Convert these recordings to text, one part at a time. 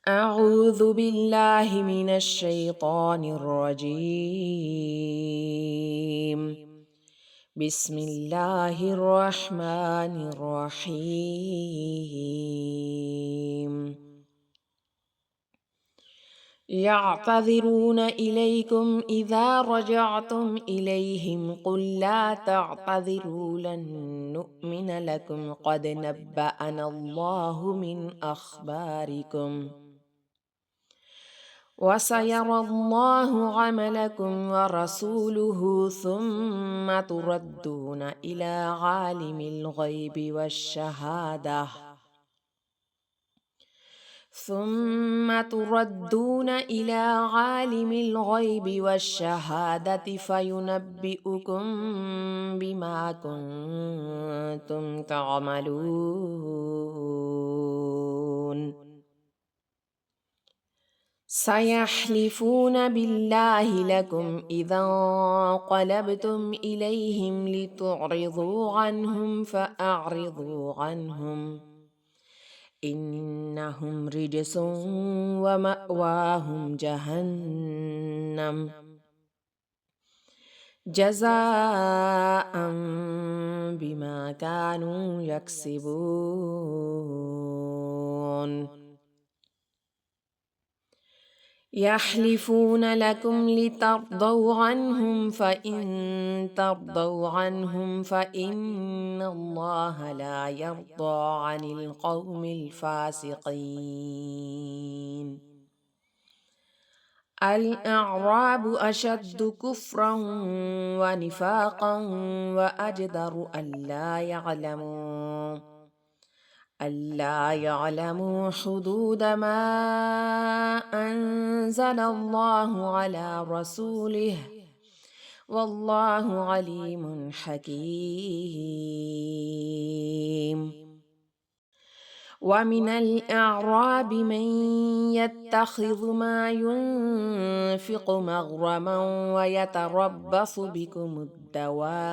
أعوذ بالله من الشيطان الرجيم. بسم الله الرحمن الرحيم. يعتذرون إليكم إذا رجعتم إليهم قل لا تعتذروا لن نؤمن لكم قد نبأنا الله من أخباركم وسيرى الله عملكم ورسوله ثم تردون إلى عالم الغيب والشهادة فينبئكم بما كنتم تعملون. سيحلفون بالله لكم إذا انقلبتم إليهم لتعرضوا عنهم فأعرضوا عنهم إنهم رجس ومأواهم جهنم جزاء بما كانوا يكسبون. يحلفون لكم لترضوا عنهم فإن ترضوا عنهم فإن الله لا يرضى عن القوم الفاسقين. الأعراب أشد كفرا ونفاقا وأجدر ألا يعلموا حدود ما أنزل الله على رسوله والله عليم حكيم. ومن الأعراب من يتخذ ما ينفق مغرما ويتربص بكم الدوائر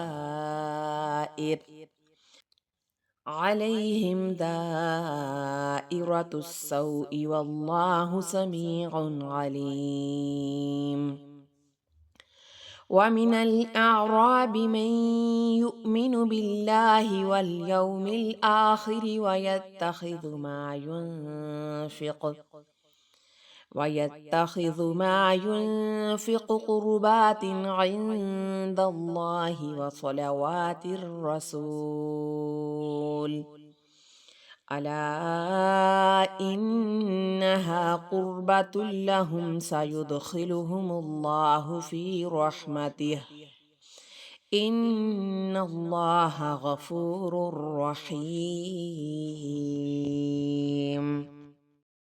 عليهم دائرة السوء والله سميع عليم. ومن الأعراب من يؤمن بالله واليوم الآخر ويتخذ ما ينفق قربات عند الله وصلوات الرسول ألا إنها قربة لهم سيدخلهم الله في رحمته إن الله غفور رحيم.